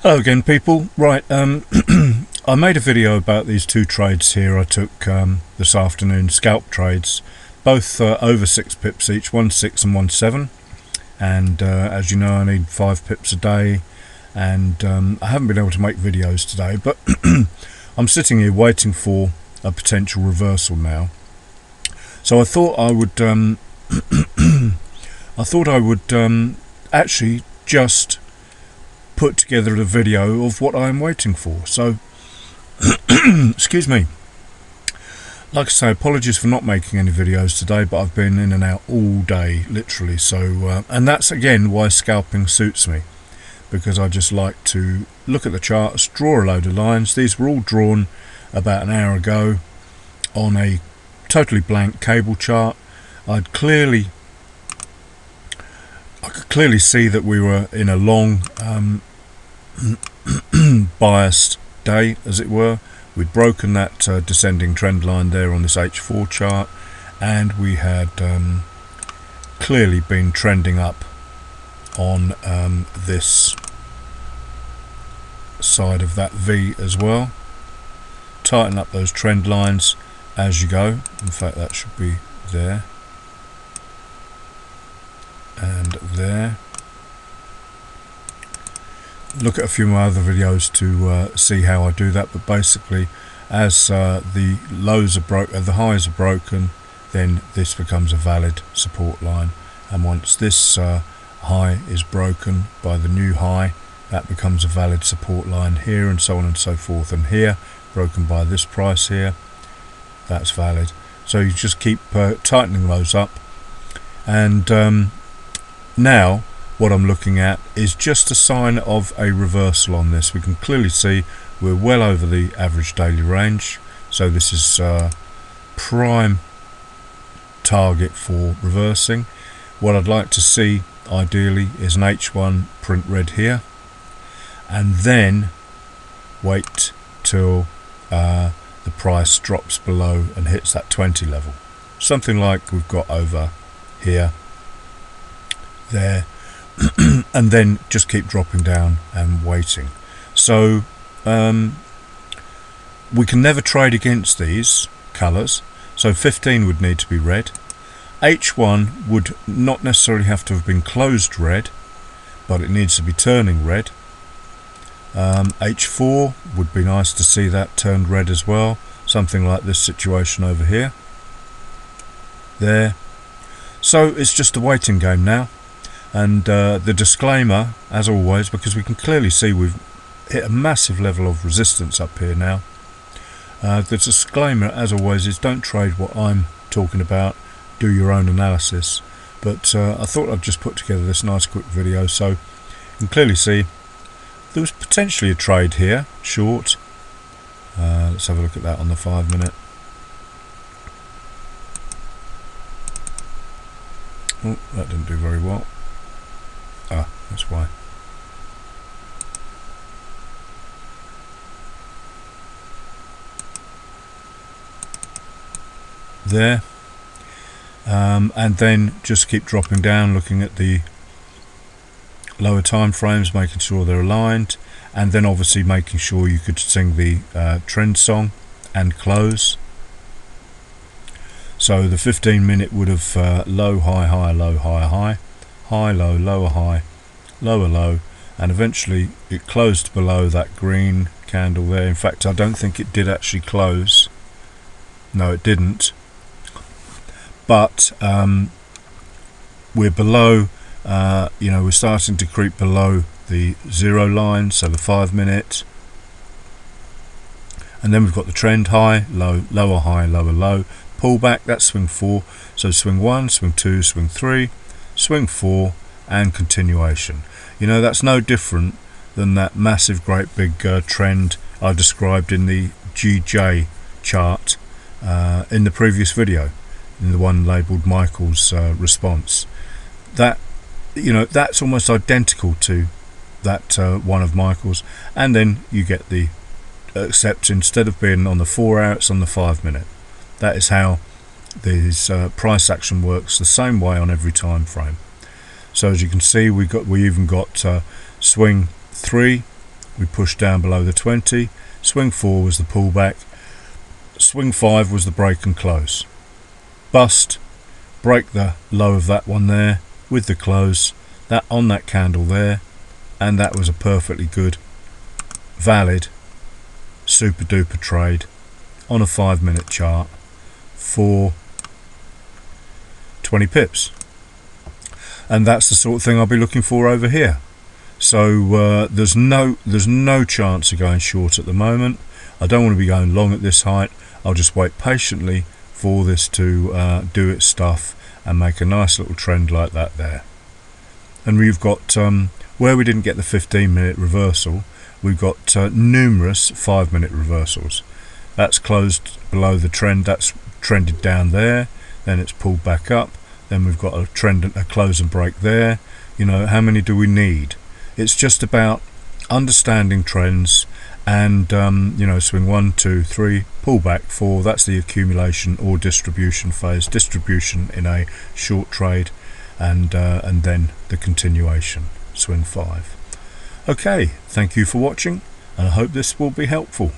Hello again, people. Right, I made a video about these two trades here I took this afternoon, scalp trades, both over 6 pips each, 1.6 and 1.7, and as you know I need 5 pips a day, and I haven't been able to make videos today, but I'm sitting here waiting for a potential reversal now. So I thought I would actually just put together a video of what I'm waiting for. So excuse me, like I say, apologies for not making any videos today, but I've been in and out all day literally, so and that's again why scalping suits me, because I just like to look at the charts, draw a load of lines. These were all drawn about an hour ago on a totally blank cable chart. I could clearly see that we were in a long biased day, as it were. We'd broken that descending trend line there on this H4 chart, and we had clearly been trending up on this side of that V as well. Tighten up those trend lines as you go. In fact, that should be there and there. Look at a few more other videos to see how I do that, but basically as the lows are the highs are broken, then this becomes a valid support line, and once this high is broken by the new high, that becomes a valid support line here, and so on and so forth, and here broken by this price here, that's valid. So you just keep tightening those up, and now what I'm looking at is just a sign of a reversal on this. We can clearly see we're well over the average daily range, so this is prime target for reversing. What I'd like to see ideally is an H1 print red here, and then wait till the price drops below and hits that 20 level, something like we've got over here, there, and then just keep dropping down and waiting. So we can never trade against these colours, so 15 would need to be red. H1 would not necessarily have to have been closed red, but it needs to be turning red. H4 would be nice to see that turned red as well, something like this situation over here, there. So it's just a waiting game now. And the disclaimer, as always, because we can clearly see we've hit a massive level of resistance up here now, the disclaimer, as always, is don't trade what I'm talking about, do your own analysis. But I thought I'd just put together this nice quick video so you can clearly see there was potentially a trade here, short. Let's have a look at that on the 5 minute. Oh, that didn't do very well. Ah, that's why. There. And then just keep dropping down, looking at the lower time frames, making sure they're aligned, and then obviously making sure you could sing the trend song and close. So the 15 minute would have low, high, high, low, high, high, high, low, lower, high, lower, low, and eventually it closed below that green candle there. In fact, I don't think it did actually close. No, it didn't. But we're below, we're starting to creep below the 0 line, so the 5 minute, and then we've got the trend high, low, lower, high, lower, low, pull back. That's swing 4. So swing 1, swing 2, swing 3, swing 4, and continuation. You know, that's no different than that massive great big trend I described in the GJ chart in the previous video, in the one labelled Michael's response. That, you know, that's almost identical to that one of Michael's, and then you get the except instead of being on the 4 hour, it's on the 5 minute. That is how this price action works, the same way on every time frame. So as you can see, we even got swing 3 we pushed down below the 20. Swing 4 was the pullback. Swing 5 was the break and close. Bust, break the low of that one there with the close, that on that candle there, and that was a perfectly good, valid, super duper trade on a 5-minute chart for 20 pips. And that's the sort of thing I'll be looking for over here. So there's no chance of going short at the moment. I don't want to be going long at this height. I'll just wait patiently for this to do its stuff and make a nice little trend like that there. And we've got where we didn't get the 15-minute reversal, we've got numerous 5-minute reversals. That's closed below the trend, that's trended down there, then it's pulled back up, then we've got a trend, a close and break there. You know, how many do we need? It's just about understanding trends and you know, swing 1, 2, 3, pull back 4, that's the accumulation or distribution phase, distribution in a short trade, and then the continuation, swing 5. Okay, thank you for watching, and I hope this will be helpful.